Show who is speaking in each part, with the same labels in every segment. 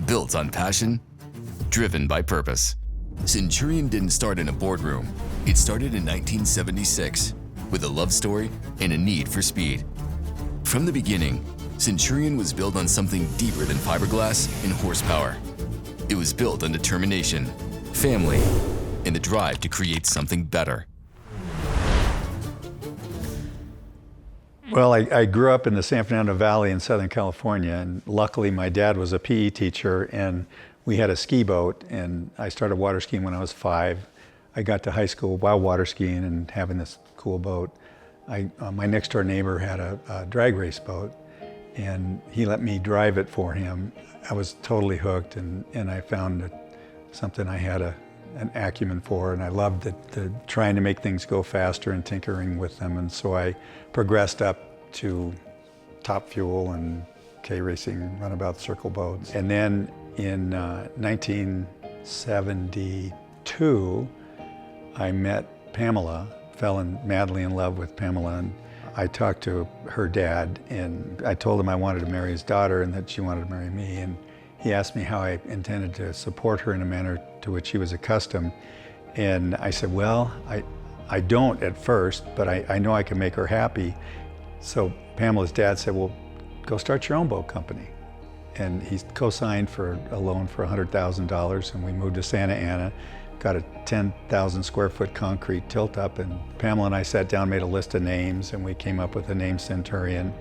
Speaker 1: built on passion, driven by purpose. Centurion didn't start in a boardroom. It started in 1976 with a love story and a need for speed. From the beginning, Centurion was built on something deeper than fiberglass and horsepower. It was built on determination, family, and the drive to create something better.
Speaker 2: Well, I grew up in the San Fernando Valley in Southern California, and luckily my dad was a PE teacher, and we had a ski boat, and I started water skiing when I was 5. I got to high school while water skiing and having this cool boat. My next door neighbor had a drag race boat, and he let me drive it for him. I was totally hooked, and I found something I had an acumen for, and I loved the trying to make things go faster and tinkering with them, and so I progressed up to Top Fuel and K-Racing runabout circle boats. And then in 1972, I met Pamela, fell madly in love with Pamela, and I talked to her dad, and I told him I wanted to marry his daughter and that she wanted to marry me, and he asked me how I intended to support her in a manner to which she was accustomed. And I said, well, I don't at first, but I know I can make her happy. So Pamela's dad said, well, go start your own boat company. And he co-signed for a loan for $100,000, and we moved to Santa Ana, got a 10,000 square foot concrete tilt up, and Pamela and I sat down, made a list of names, and we came up with the name Centurion.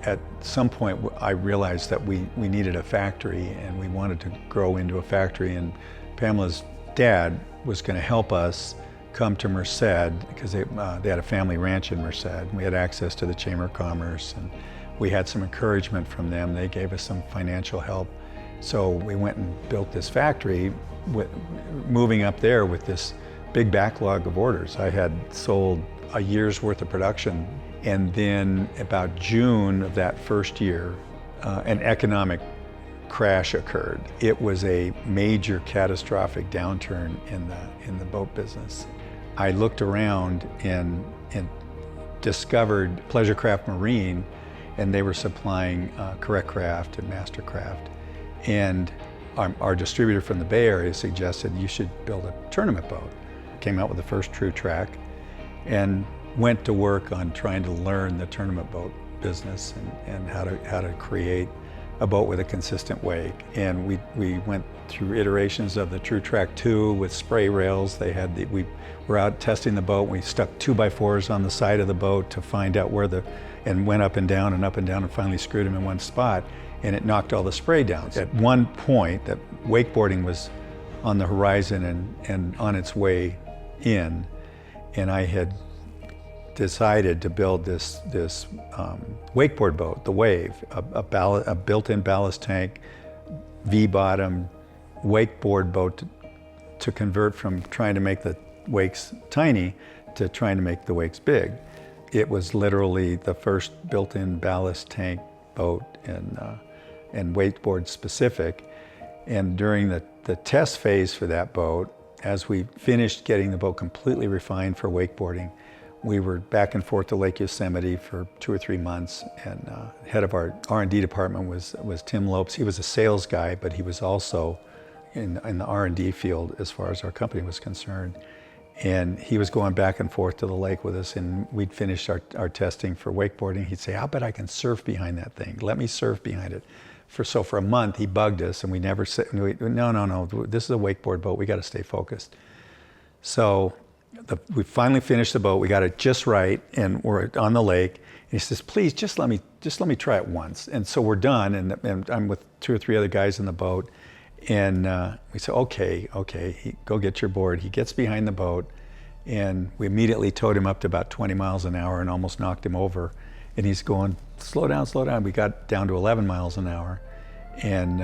Speaker 2: At some point, I realized that we needed a factory, and we wanted to grow into a factory, and Pamela's dad was going to help us come to Merced, because they had a family ranch in Merced. We had access to the Chamber of Commerce, and we had some encouragement from them. They gave us some financial help. So we went and built this factory, moving up there with this big backlog of orders. I had sold a year's worth of production. And then about June of that first year, an economic crash occurred. It was a major catastrophic downturn in the boat business. I looked around and discovered Pleasure Craft Marine, and they were supplying Correct Craft and Mastercraft. And our distributor from the Bay Area suggested you should build a tournament boat. Came out with the first True Track, and went to work on trying to learn the tournament boat business and how to create a boat with a consistent wake. And we went through iterations of the True Track 2 with spray rails. We were out testing the boat. We stuck 2x4s on the side of the boat to find out and went up and down and finally screwed them in one spot, and it knocked all the spray down. At one point, that wakeboarding was on the horizon and on its way in, and I had decided to build this wakeboard boat, the Wave, a built-in ballast tank, V-bottom wakeboard boat to convert from trying to make the wakes tiny to trying to make the wakes big. It was literally the first built-in ballast tank boat and wakeboard specific. And during the test phase for that boat, as we finished getting the boat completely refined for wakeboarding, we were back and forth to Lake Yosemite for 2 or 3 months, and head of our R&D department was Tim Lopes. He was a sales guy, but he was also in the R&D field as far as our company was concerned. And he was going back and forth to the lake with us, and we'd finished our testing for wakeboarding. He'd say, "I'll bet I can surf behind that thing. Let me surf behind it." So for a month, he bugged us, and we never said, no, this is a wakeboard boat. We got to stay focused. So we finally finished the boat. We got it just right, and we're on the lake. And he says, "Please, just let me try it once." And so we're done, and I'm with 2 or 3 other guys in the boat. And we said, okay, go get your board. He gets behind the boat, and we immediately towed him up to about 20 miles an hour and almost knocked him over. And he's going, slow down. We got down to 11 miles an hour. And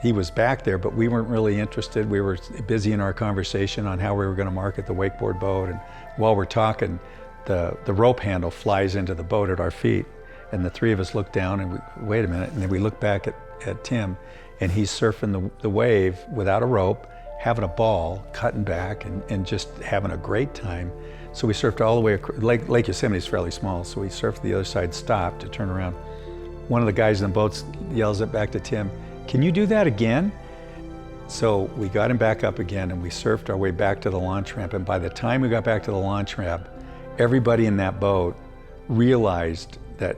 Speaker 2: he was back there, but we weren't really interested. We were busy in our conversation on how we were going to market the wakeboard boat. And while we're talking, the rope handle flies into the boat at our feet. And the 3 of us look down and wait a minute. And then we look back at Tim, and he's surfing the wave without a rope, having a ball, cutting back, and just having a great time. So we surfed all the way across. Lake Yosemite is fairly small, so we surfed the other side, stopped to turn around. One of the guys in the boat yells it back to Tim, "Can you do that again?" So we got him back up again and we surfed our way back to the launch ramp. And by the time we got back to the launch ramp, everybody in that boat realized that,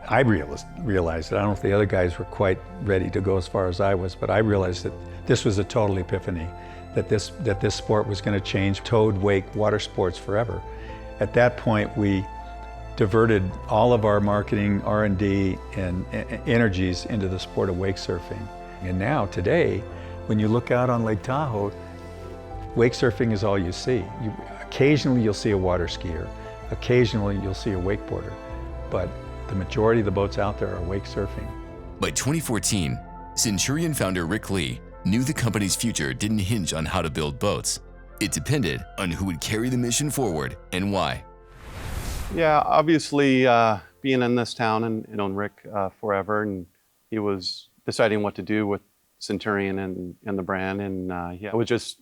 Speaker 2: I realized it. I don't know if the other guys were quite ready to go as far as I was, but I realized that this was a total epiphany, that this sport was going to change towed wake water sports forever. At that point, we diverted all of our marketing, R&D, and energies into the sport of wake surfing. And now, today, when you look out on Lake Tahoe, wake surfing is all you see. Occasionally you'll see a water skier, occasionally you'll see a wakeboarder, but the majority of the boats out there are wake surfing.
Speaker 1: By 2014, Centurion founder Rick Lee knew the company's future didn't hinge on how to build boats. It depended on who would carry the mission forward and why.
Speaker 3: Yeah, obviously being in this town and known Rick forever, and he was deciding what to do with Centurion and the brand, and I was just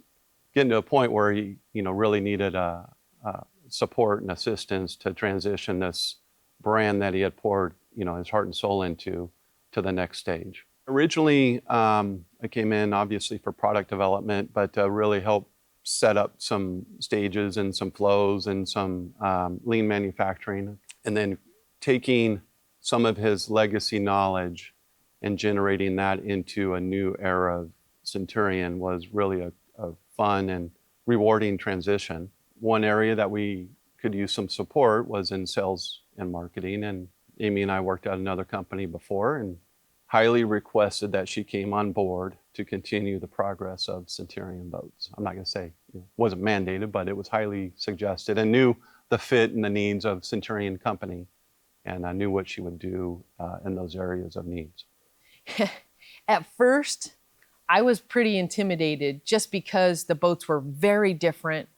Speaker 3: getting to a point where he really needed support and assistance to transition this brand that he had poured his heart and soul into to the next stage. Originally, I came in obviously for product development, but to really help set up some stages and some flows and some lean manufacturing, and then taking some of his legacy knowledge and generating that into a new era of Centurion was really a fun and rewarding transition. One area that we could use some support was in sales and marketing, and Amy and I worked at another company before and highly requested that she came on board to continue the progress of Centurion Boats. I'm not going to say it wasn't mandated, but it was highly suggested, and knew the fit and the needs of Centurion Company, and I knew what she would do in those areas of needs.
Speaker 4: At first, I was pretty intimidated just because the boats were very different.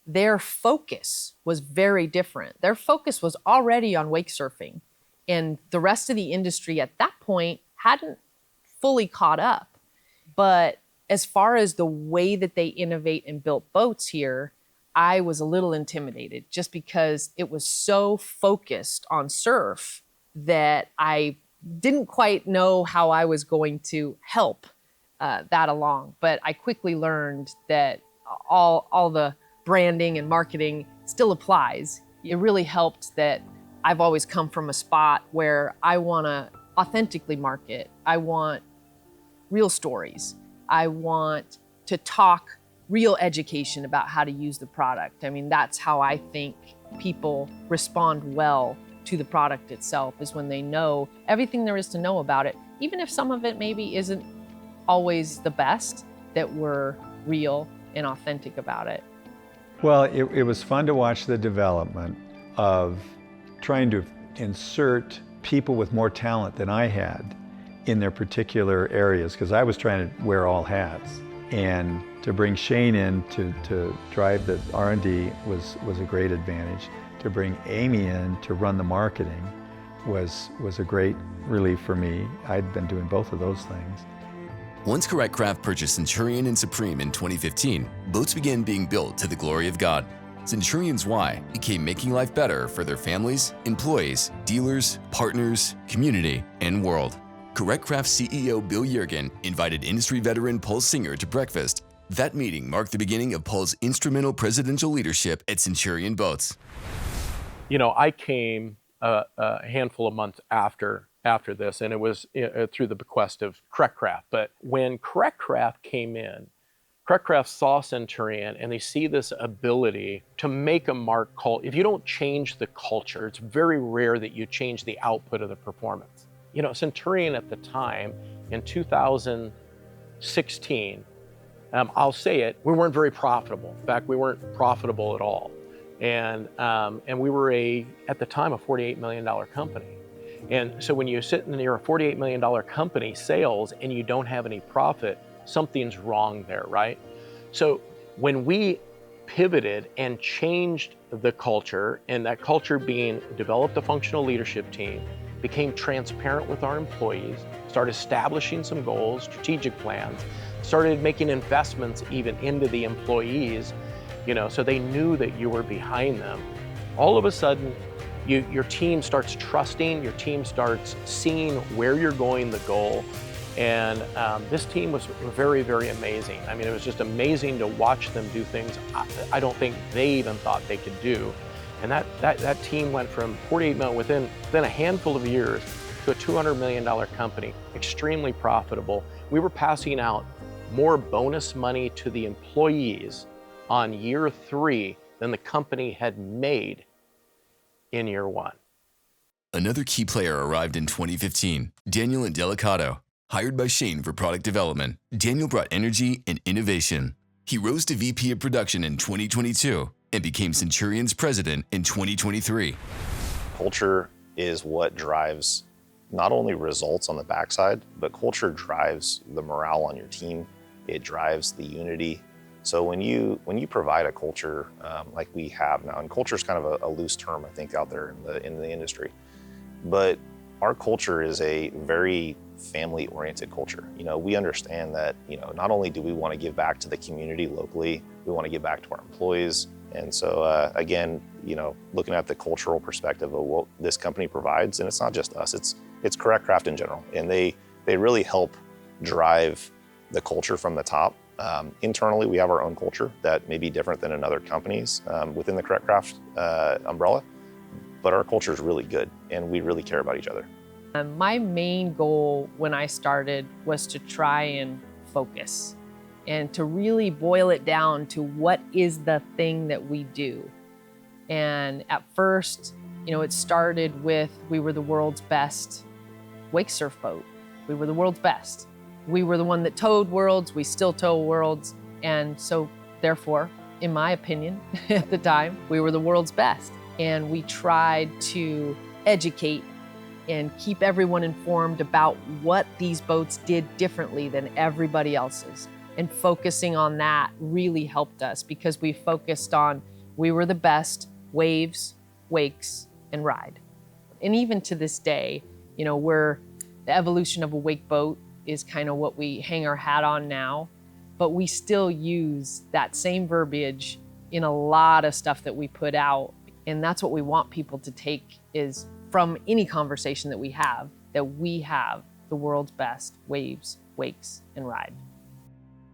Speaker 4: Their focus was very different. Their focus was already on wake surfing, and the rest of the industry at that point hadn't fully caught up. But as far as the way that they innovate and built boats here, I was a little intimidated just because it was so focused on surf that I didn't quite know how I was going to help that along. But I quickly learned that all the branding and marketing still applies. It really helped that I've always come from a spot where I want to authentically market. I want real stories. I want to talk real education about how to use the product. I mean, that's how I think people respond well to the product itself, is when they know everything there is to know about it, even if some of it maybe isn't always the best, that we're real and authentic about it.
Speaker 2: Well, it was fun to watch the development of trying to insert people with more talent than I had in their particular areas, because I was trying to wear all hats. And to bring Shane in to drive the R&D was a great advantage. To bring Amy in to run the marketing was a great relief for me. I'd been doing both of those things.
Speaker 1: Once Correct Craft purchased Centurion and Supreme in 2015, boats began being built to the glory of God. Centurion's why became making life better for their families, employees, dealers, partners, community, and world. Correct Craft CEO Bill Yergin invited industry veteran Paul Singer to breakfast. That meeting marked the beginning of Paul's instrumental presidential leadership at Centurion Boats.
Speaker 5: I came a handful of months after this, and it was through the bequest of Correct Craft. But when Correct Craft came in, Correct Craft saw Centurion, and they see this ability to make a mark. If you don't change the culture, it's very rare that you change the output of the performance. Centurion at the time, in 2016, I'll say it, we weren't very profitable. In fact, we weren't profitable at all. And we were at the time, a $48 million company. And so when you sit near a $48 million company sales and you don't have any profit, something's wrong there, right? So when we pivoted and changed the culture, and that culture being developed a functional leadership team, became transparent with our employees, started establishing some goals, strategic plans, started making investments even into the employees, so they knew that you were behind them. All of a sudden, your team starts trusting, your team starts seeing where you're going, the goal, And this team was very, very amazing. I mean, it was just amazing to watch them do things I don't think they even thought they could do. And that team went from 48 million within a handful of years to a $200 million company, extremely profitable. We were passing out more bonus money to the employees on year 3 than the company had made in year 1.
Speaker 1: Another key player arrived in 2015, Daniel Indelicato. Hired by Shane for product development, Daniel brought energy and innovation. He rose to VP of production in 2022 and became Centurion's president in 2023.
Speaker 6: Culture is what drives not only results on the backside, but culture drives the morale on your team. It drives the unity. So when you provide a culture like we have now, and culture is kind of a loose term, I think, out there in the industry, but our culture is a very family-oriented culture. You know, we understand that, you know, not only do we want to give back to the community locally, we want to give back to our employees. And so again, you know, looking at the cultural perspective of what this company provides, and it's not just us, it's Correct Craft in general, and they really help drive the culture from the top. Internally, we have our own culture that may be different than in other companies within the Correct Craft umbrella, but our culture is really good, and we really care about each other.
Speaker 4: My main goal when I started was to try and focus and to really boil it down to what is the thing that we do. And at first, you know, it started with we were the world's best wake surf boat. We were the world's best. We were the one that towed worlds, we still tow worlds. And so therefore, in my opinion, at the time, we were the world's best. And we tried to educate and keep everyone informed about what these boats did differently than everybody else's. And focusing on that really helped us because we focused on we were the best waves, wakes, and ride. And even to this day, you know, the evolution of a wake boat is kind of what we hang our hat on now, but we still use that same verbiage in a lot of stuff that we put out. And that's what we want people to take is from any conversation that we have the world's best waves, wakes, and ride.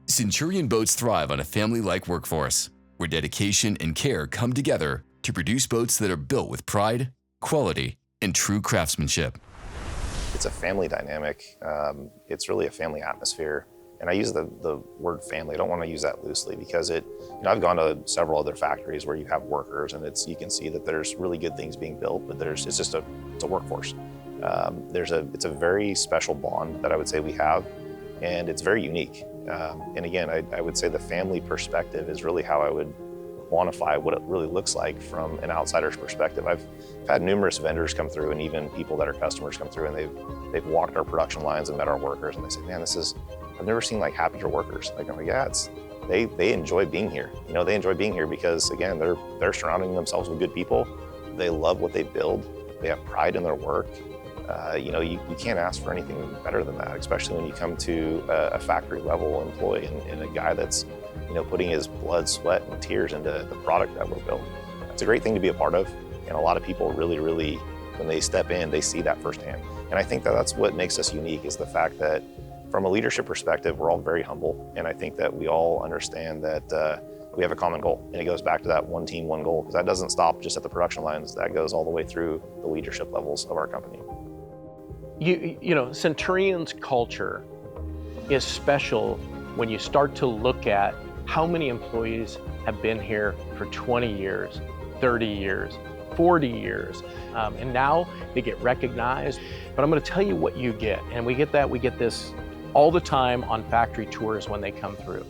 Speaker 1: Centurion Boats thrive on a family-like workforce, where dedication and care come together to produce boats that are built with pride, quality, and true craftsmanship.
Speaker 6: It's a family dynamic. It's really a family atmosphere. And I use the word family. I don't want to use that loosely because I've gone to several other factories where you have workers and you can see that there's really good things being built, but it's just a workforce. It's a very special bond that I would say we have, and it's very unique. And again, I would say the family perspective is really how I would quantify what it really looks like from an outsider's perspective. I've had numerous vendors come through and even people that are customers come through and they've walked our production lines and met our workers and they say, man, I've never seen like happier workers. Like, I'm like, yeah, they enjoy being here. You know, they enjoy being here because again, they're surrounding themselves with good people. They love what they build. They have pride in their work. You know, you can't ask for anything better than that, especially when you come to a factory level employee and a guy that's, you know, putting his blood, sweat, and tears into the product that we're building. It's a great thing to be a part of. And a lot of people really, really, when they step in, they see that firsthand. And I think that that's what makes us unique is the fact that from a leadership perspective, we're all very humble. And I think that we all understand that we have a common goal. And it goes back to that one team, one goal, because that doesn't stop just at the production lines. That goes all the way through the leadership levels of our company.
Speaker 5: You know, Centurion's culture is special when you start to look at how many employees have been here for 20 years, 30 years, 40 years, and now they get recognized. But I'm going to tell you what you get, and we get this all the time on factory tours when they come through.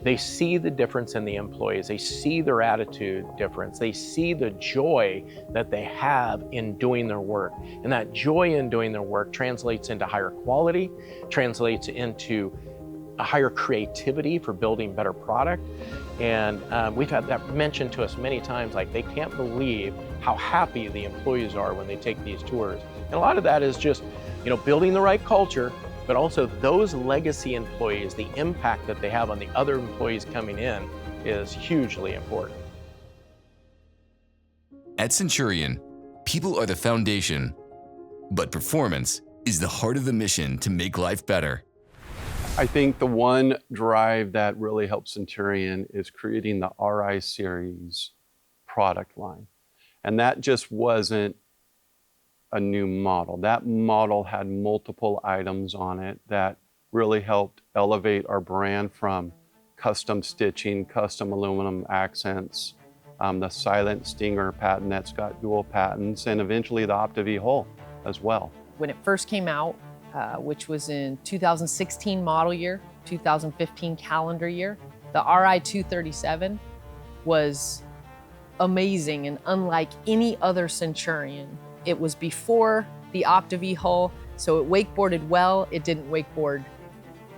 Speaker 5: They see the difference in the employees. They see their attitude difference. They see the joy that they have in doing their work. And that joy in doing their work translates into higher quality, translates into a higher creativity for building better product. And we've had that mentioned to us many times, like they can't believe how happy the employees are when they take these tours. And a lot of that is just, you know, building the right culture, but also those legacy employees, the impact that they have on the other employees coming in is hugely important.
Speaker 1: At Centurion, people are the foundation, but performance is the heart of the mission to make life better.
Speaker 3: I think the one drive that really helped Centurion is creating the RI series product line. And that just wasn't a new model. That model had multiple items on it that really helped elevate our brand from custom stitching, custom aluminum accents, the Silent Stinger patent that's got dual patents, and eventually the OptiV hull as well.
Speaker 4: When it first came out, which was in 2016 model year, 2015 calendar year, the RI 237 was amazing and unlike any other Centurion. It was before the OptiV hull, so it wakeboarded well. It didn't wakeboard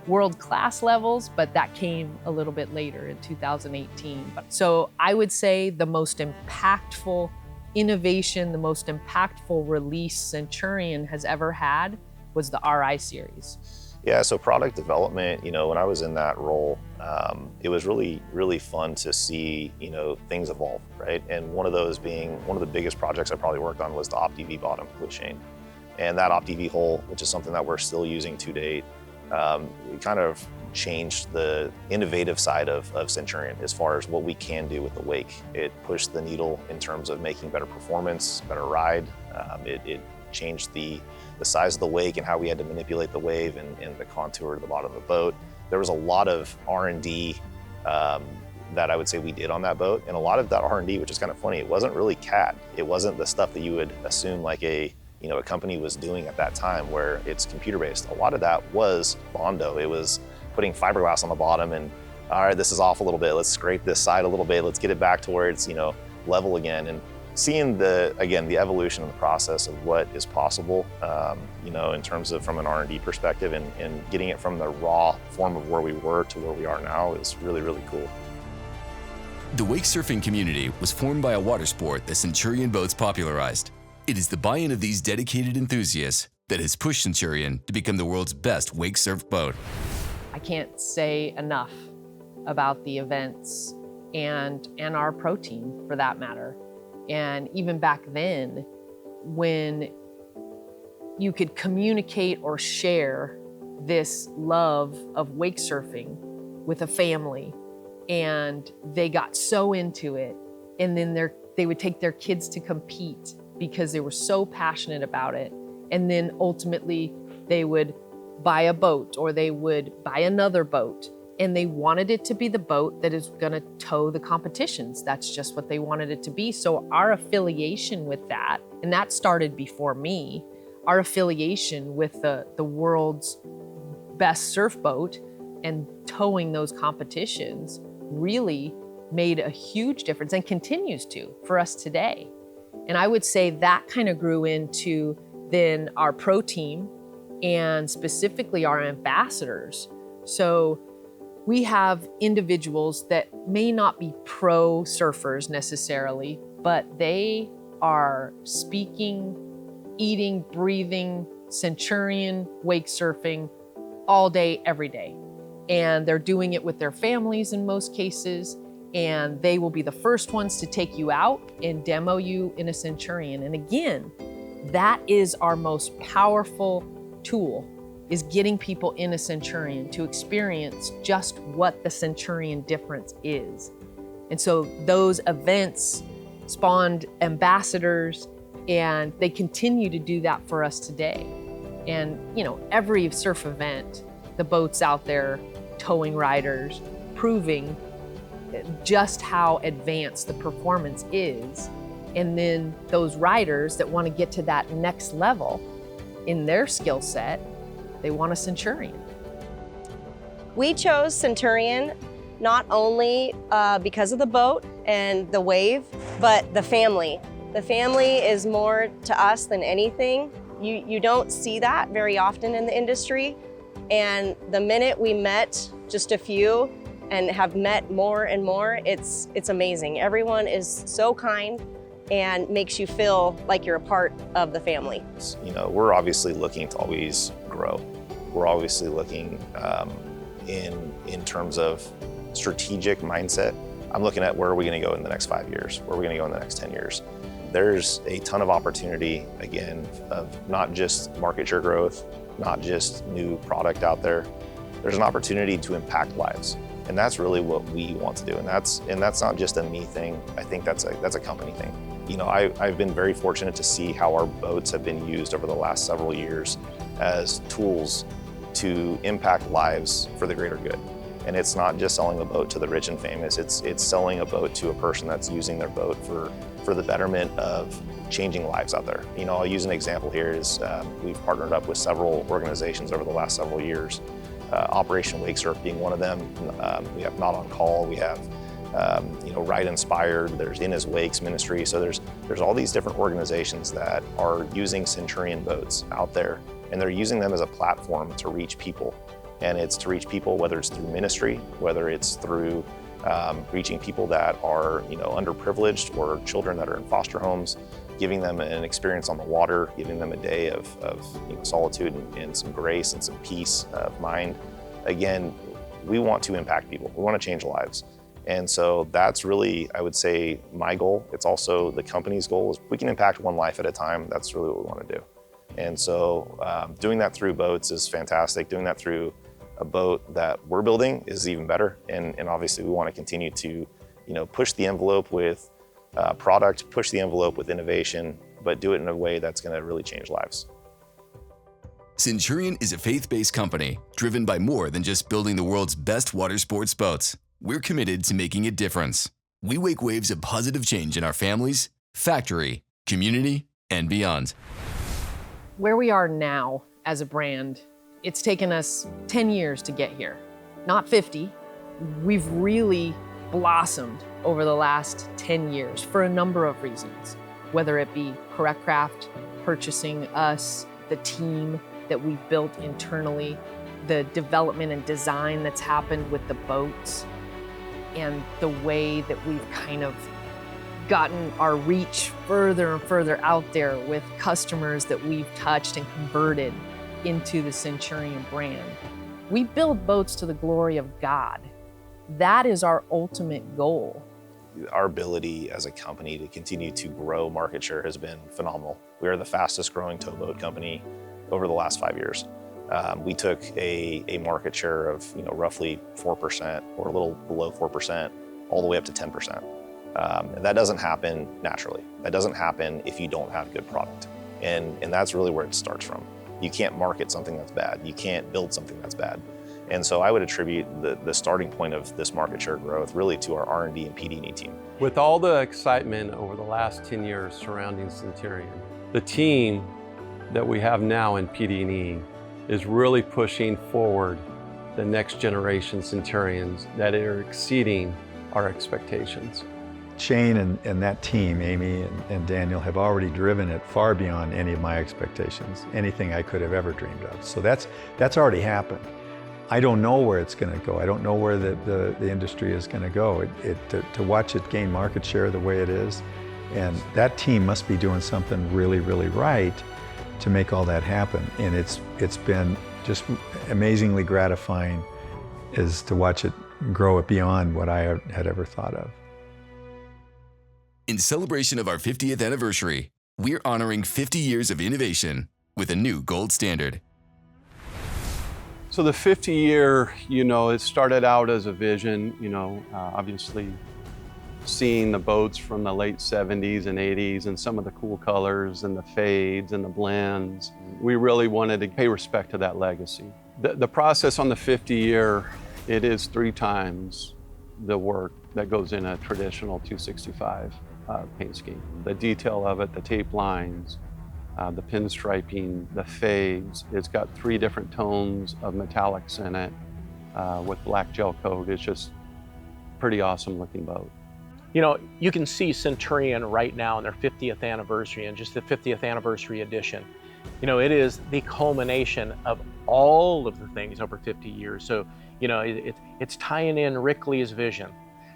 Speaker 4: world-class levels, but that came a little bit later in 2018. So I would say the most impactful innovation, the most impactful release Centurion has ever had was the RI series.
Speaker 6: Yeah, so product development, when I was in that role, it was really, really fun to see, things evolve, right? And one of those being, one of the biggest projects I probably worked on was the OptiV bottom with Shane. And that OptiV hull, which is something that we're still using to date, it kind of changed the innovative side of Centurion as far as what we can do with the wake. It pushed the needle in terms of making better performance, better ride. It changed the size of the wake and how we had to manipulate the wave and the contour to the bottom of the boat. There was a lot of R&D that I would say we did on that boat. And a lot of that R&D, which is kind of funny, it wasn't really CAD. It wasn't the stuff that you would assume like a company was doing at that time where it's computer-based. A lot of that was Bondo. It was putting fiberglass on the bottom and, all right, this is off a little bit. Let's scrape this side a little bit. Let's get it back to where it's, level again. And seeing the evolution of the process of what is possible, in terms of from an R&D perspective and getting it from the raw form of where we were to where we are now is really, really cool.
Speaker 1: The wake surfing community was formed by a water sport that Centurion Boats popularized. It is the buy-in of these dedicated enthusiasts that has pushed Centurion to become the world's best wake surf boat.
Speaker 4: I can't say enough about the events and our pro team for that matter. And even back then, when you could communicate or share this love of wake surfing with a family, and they got so into it, and then they would take their kids to compete because they were so passionate about it. And then ultimately they would buy a boat or they would buy another boat, and they wanted it to be the boat that is gonna tow the competitions. That's just what they wanted it to be. So our affiliation with that, and that started before me, our affiliation with the world's best surf boat and towing those competitions really made a huge difference and continues to for us today. And I would say that kind of grew into then our pro team and specifically our ambassadors. So we have individuals that may not be pro surfers necessarily, but they are speaking, eating, breathing Centurion wake surfing all day, every day. And they're doing it with their families in most cases. And they will be the first ones to take you out and demo you in a Centurion. And again, that is our most powerful tool, is getting people in a Centurion to experience just what the Centurion difference is. And so those events spawned ambassadors, and they continue to do that for us today. And every surf event, the boats out there towing riders, proving just how advanced the performance is. And then those riders that want to get to that next level in their skill set, they want a Centurion.
Speaker 7: We chose Centurion not only because of the boat and the wave, but the family. The family is more to us than anything. You don't see that very often in the industry. And the minute we met just a few and have met more and more, it's amazing. Everyone is so kind and makes you feel like you're a part of the family.
Speaker 6: We're obviously looking to always grow. We're obviously looking in terms of strategic mindset. I'm looking at where are we gonna go in the next 5 years? Where are we gonna go in the next 10 years? There's a ton of opportunity, again, of not just market share growth, not just new product out there, there's an opportunity to impact lives. And that's really what we want to do. And that's not just a me thing. I think that's a company thing. You know, I've been very fortunate to see how our boats have been used over the last several years as tools to impact lives for the greater good. And it's not just selling a boat to the rich and famous, it's selling a boat to a person that's using their boat for the betterment of changing lives out there. You know, I'll use an example here is we've partnered up with several organizations over the last several years, Operation Wake Surf being one of them. We have Not On Call, we have you know, Ride Inspired, there's In His Wakes Ministry. So there's all these different organizations that are using Centurion boats out there, and they're using them as a platform to reach people. And it's to reach people, whether it's through ministry, whether it's through reaching people that are, you know, underprivileged or children that are in foster homes, giving them an experience on the water, giving them a day of you know, solitude and some grace and some peace of mind. Again, we want to impact people. We want to change lives. And so that's really, I would say, my goal. It's also the company's goal is we can impact one life at a time. That's really what we want to do. And so doing that through boats is fantastic. Doing that through a boat that we're building is even better. And obviously we want to continue to, you know, push the envelope with product, push the envelope with innovation, but do it in a way that's going to really change lives.
Speaker 1: Centurion is a faith-based company driven by more than just building the world's best water sports boats. We're committed to making a difference. We wake waves of positive change in our families, factory, community, and beyond.
Speaker 4: Where we are now as a brand, it's taken us 10 years to get here, not 50. We've really blossomed over the last 10 years for a number of reasons, whether it be Correct Craft purchasing us, the team that we've built internally, the development and design that's happened with the boats, and the way that we've kind of gotten our reach further and further out there with customers that we've touched and converted into the Centurion brand. We build boats to the glory of God. That is our ultimate goal.
Speaker 6: Our ability as a company to continue to grow market share has been phenomenal. We are the fastest growing towboat company over the last 5 years. We took a market share of, you know, roughly 4% or a little below 4%, all the way up to 10%. And that doesn't happen naturally. That doesn't happen if you don't have good product. And that's really where it starts from. You can't market something that's bad. You can't build something that's bad. And so I would attribute the starting point of this market share growth really to our R&D and PD&E team.
Speaker 3: With all the excitement over the last 10 years surrounding Centurion, the team that we have now in PD&E is really pushing forward the next generation Centurions that are exceeding our expectations.
Speaker 2: Shane and that team, Amy and Daniel, have already driven it far beyond any of my expectations, anything I could have ever dreamed of. So that's already happened. I don't know where it's going to go. I don't know where the industry is going to go. To watch it gain market share the way it is, and that team must be doing something really, really right to make all that happen. And it's been just amazingly gratifying is to watch it grow beyond what I had ever thought of.
Speaker 1: In celebration of our 50th anniversary, we're honoring 50 years of innovation with a new gold standard.
Speaker 3: So the 50-year, you know, it started out as a vision, you know, obviously seeing the boats from the late 70s and 80s and some of the cool colors and the fades and the blends. We really wanted to pay respect to that legacy. The process on the 50-year, it is 3 times the work that goes in a traditional 265 paint scheme. The detail of it, the tape lines, the pinstriping, the fades. It's got 3 different tones of metallics in it with black gel coat. It's just pretty awesome looking boat.
Speaker 5: You know, you can see Centurion right now in their 50th anniversary and just the 50th anniversary edition. You know, it is the culmination of all of the things over 50 years. So, you know, it's tying in Rick Lee's vision,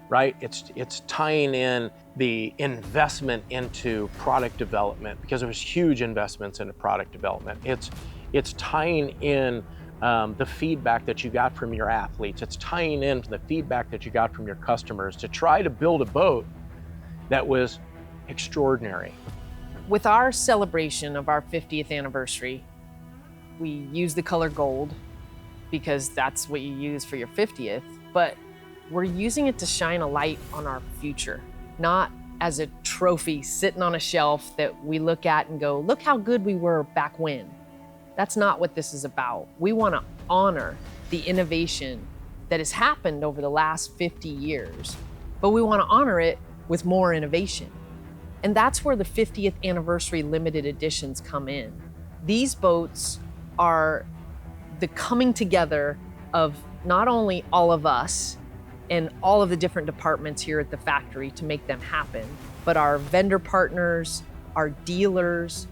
Speaker 5: right? It's tying in the investment into product development, because there was huge investments into product development. It's tying in the feedback that you got from your athletes. It's tying in the feedback that you got from your customers to try to build a boat that was extraordinary.
Speaker 4: With our celebration of our 50th anniversary, we used the color gold, because that's what you use for your 50th, but we're using it to shine a light on our future, not as a trophy sitting on a shelf that we look at and go, look how good we were back when. That's not what this is about. We want to honor the innovation that has happened over the last 50 years, but we want to honor it with more innovation. And that's where the 50th anniversary limited editions come in. These boats are the coming together of not only all of us and all of the different departments here at the factory to make them happen, but our vendor partners, our dealers,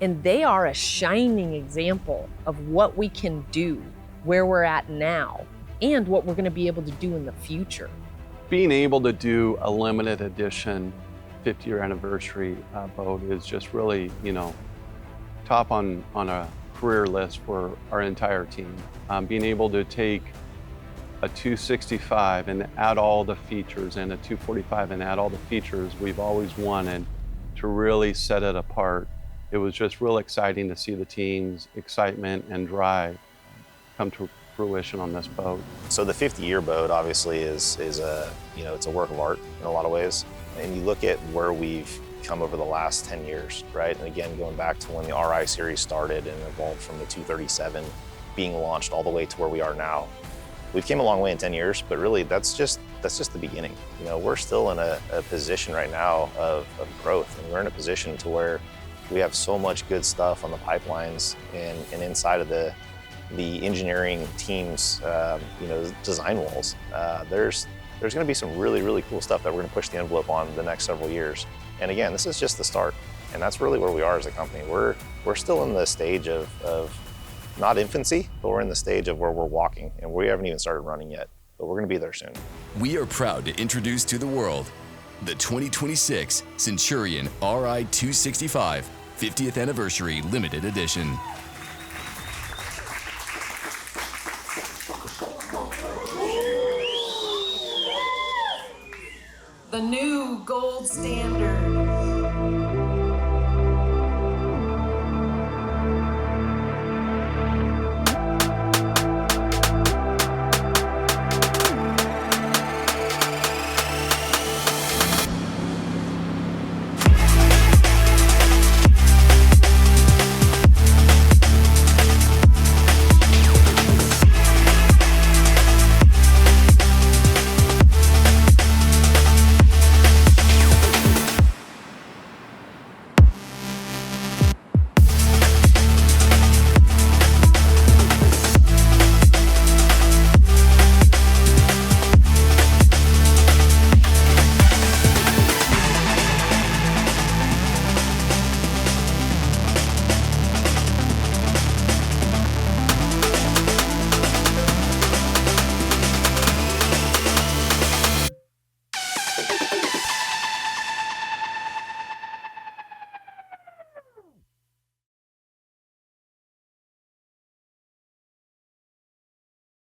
Speaker 4: and they are a shining example of what we can do, where we're at now, and what we're going to be able to do in the future.
Speaker 3: Being able to do a limited edition 50-year anniversary boat is just really, top on a career list for our entire team. Being able to take a 265 and add all the features, and a 245 and add all the features we've always wanted to really set it apart. It was just real exciting to see the team's excitement and drive come to fruition on this boat.
Speaker 6: So the 50-year boat obviously is a, it's a work of art in a lot of ways. And you look at where we've come over the last 10 years, right? And again, going back to when the RI series started and evolved from the 237 being launched all the way to where we are now. We've came a long way in 10 years, but really that's just the beginning. We're still in a position right now of growth, and we're in a position to where we have so much good stuff on the pipelines and inside of the engineering team's design walls. There's going to be some really, really cool stuff that we're going to push the envelope on the next several years. And again, this is just the start, and that's really where we are as a company. We're still in the stage of not infancy, but we're in the stage of where we're walking, and we haven't even started running yet, but we're going to be there soon.
Speaker 1: We are proud to introduce to the world the 2026 Centurion RI 265 50th Anniversary Limited Edition.
Speaker 4: The new gold standard.